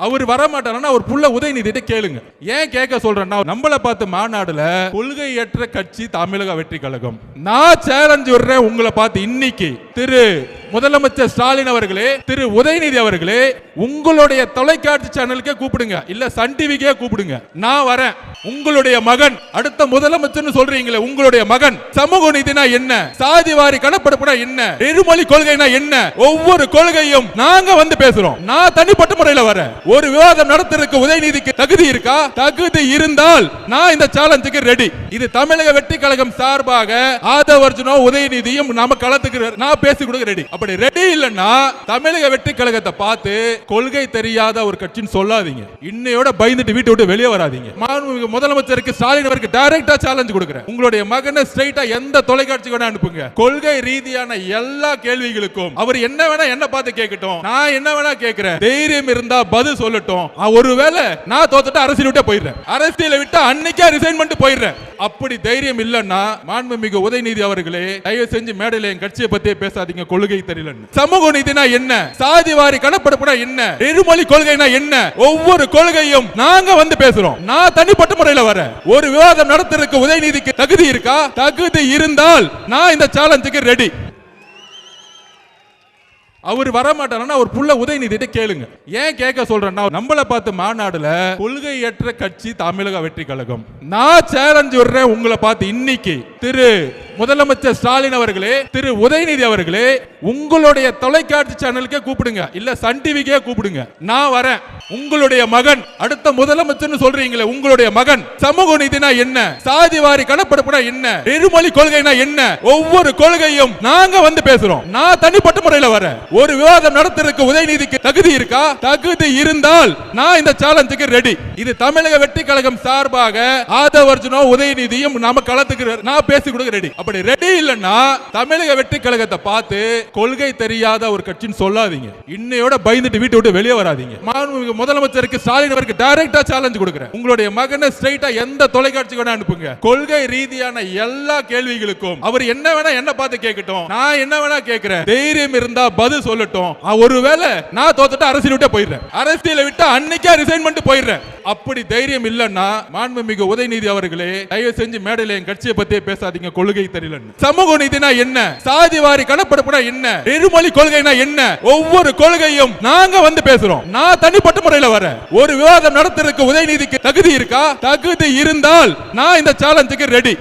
அவர் வர மாட்டாருன்னா அவர் புள்ள உதயநிதிட்ட கேளுங்க. ஏன் கேட்க சொல்றேன்னா, நம்மள பார்த்து மாநாடுல கொள்கையற்ற கட்சி தமிழக வெற்றி கழகம். நான் சேலஞ்ச் விடுறேன் உங்களை பார்த்து. இன்னைக்கு திரு முதலமைச்சர் ஸ்டாலின் அவர்களே, திரு உதயநிதி அவர்களே, உங்களுடைய தொலைக்காட்சி சேனலுக்கே கூப்பிடுங்க, இல்ல சன் டிவிக்கே கூப்பிடுங்க. நான் வரேன். உங்களுடைய மகன் அடுத்த முதலமைச்சர் சொல்றீங்களே, உங்களுடைய மகன் சமூக நீதினா என்ன, சாதிவாரி கணக்கெடுப்புனா என்ன, இருமொழி கொள்கைனா என்ன, ஒவ்வொரு கொள்கையும் நாங்க வந்து பேசுறோம். நான் தனிப்பட்ட முறையில் வரேன். ஒரு விவாதம் நடத்துறதுக்கு உதயநிதிக்கு தகுதி இருக்கா? தகுதி இருந்தால் நான் இந்த சேலஞ்சுக்கு ரெடி. இது தமிழக வெற்றி கழகம் சார்பாக ஆதவர்ஜுனோ உதயநிதியும் நாம களத்துக்கு நான் பேசி கொடுக்க ரெடி. அப்படி ரெடி இல்லன்னா தமிழக வெற்றி கழகத்தை பார்த்து கொள்கை தெரியாத ஒரு கட்சின்னு சொல்லாதீங்க. இன்னையோட பயந்துட்டு வீட்டை விட்டு வெளியே வராதீங்க. முதலமைச்சருக்கு ஸ்டாலின் அவருக்கு டைரக்டா சேலஞ்ச் கொடுக்கிறேன். உங்களுடைய மகனை ஸ்ட்ரைட்டா எந்த தொலைக்காட்சி வேணா அனுப்புங்க. கொள்கை ரீதியான எல்லா கேள்விகளுக்கும் அவர் என்ன வேணா என்ன பார்த்து கேட்கட்டும், நான் என்ன வேணா கேட்கிறேன். தைரியம் இருந்தா பதில் சொல்லட்டும். ஒருவேளை நான் தோத்துட்டு அரசியல் விட்டு போயிடுறேன், அரசியலை விட்டு அன்னைக்கே ரிசைன் பண்ணிட்டு போயிடுறேன். அப்படி தைரியம் இல்லன்னா மாண்புமிகு உதயநிதி அவர்களே, தயவு செஞ்சு மேடையில என் கட்சியை பத்தியே பேசாதீங்க. கொள்கை தெரியலன்னு. சமூக நீதினா என்ன, சாதிவாரி கணக்கெடுப்புனா என்ன, இருமொழி கொள்கைனா என்ன, ஒவ்வொரு கொள்கையும் நாங்க வந்து பேசுறோம். நான் தனிப்பட்ட முறையில் வரேன். ஒரு விவாதம் நடத்துறதுக்கு உதயநிதிக்கு தகுதி இருக்கா? தகுதி இருந்தால் நான் இந்த சேலஞ்சுக்கு ரெடி. அவர் வர மாட்டாருன்னா அவர் புள்ள உதயநிதிட்ட கேளுங்க. ஏன் கேட்க சொல்றேன்னா, நம்மள பார்த்து மாநாடுல கொள்கையற்ற கட்சி தமிழக வெற்றி கழகம். நான் சேலஞ்ச் விடுறேன் உங்களை பார்த்து. இன்னைக்கு திரு முதலமைச்சர் ஸ்டாலின் அவர்களே, திரு உதயநிதி அவர்களே, உங்களுடைய தொலைக்காட்சி சேனலுக்கே கூப்பிடுங்க, இல்ல சன் டிவிக்கே கூப்பிடுங்க. நான் வரேன். உங்களுடைய மகன் அடுத்த முதலமைச்சர் சொல்றீங்களே, உங்களுடைய மகன் சமூக நீதினா என்ன, சாதிவாரி கணக்கெடுப்புனா என்ன, இருமொழி கொள்கைனா என்ன, ஒவ்வொரு கொள்கையும் நாங்க வந்து பேசுறோம். நான் தனிப்பட்ட முறையில் வரேன். ஒரு விவாதம் நடத்துறதுக்கு உதயநிதிக்கு தகுதி இருக்கா? தகுதி இருந்தால் நான் இந்த சேலஞ்சுக்கு ரெடி. இது தமிழக வெற்றி கழகம் சார்பாக ஆதவர்ஜுனோ உதயநிதியும் நாம களத்துக்கு நான் பேசி கொடுக்க ரெடி. அப்படி ரெடி இல்லன்னா தமிழக வெற்றி கழகத்தை பார்த்து கொள்கை தெரியாத ஒரு கட்சின்னு சொல்லாதீங்க. இன்னையோட பயந்துட்டு வீட்டை விட்டு வெளியே வராதீங்க. முதலமைச்சருக்கு ஸ்டாலின் அவருக்கு டைரக்டா சேலஞ்ச் கொடுக்கிறேன். உங்களுடைய மகனை ஸ்ட்ரைட்டா எந்த தொலைக்காட்சி வேணா அனுப்புங்க. கொள்கை ரீதியான எல்லா கேள்விகளுக்கும் அவர் என்ன வேணா என்ன பார்த்து கேட்கட்டும், நான் என்ன வேணா கேட்கிறேன். தைரியம் இருந்தா பதில் சொல்லட்டும். ஒருவேளை நான் தோத்துட்டு அரசியல் விட்டு போயிடுறேன், அரசியலை விட்டு அன்னைக்கே ரிசைன் பண்ணிட்டு போயிடுறேன். அப்படி தைரியம் இல்லன்னா மாண்புமிகு உதயநிதி அவர்களே, தயவு செஞ்சு மேடையில என் கட்சியை பத்தியே பேசாதீங்க. கொள்கை தெரியலன்னு. சமூக நீதினா என்ன, சாதிவாரி கணக்கெடுப்புனா என்ன, இருமொழி கொள்கைனா என்ன, ஒவ்வொரு கொள்கையும் நாங்க வந்து பேசுறோம். நான் தனிப்பட்ட முறையில் வரேன். ஒரு விவாதம் நடத்துறதுக்கு உதயநிதிக்கு தகுதி இருக்கா? தகுதி இருந்தால் நான் இந்த சேலஞ்சுக்கு ரெடி.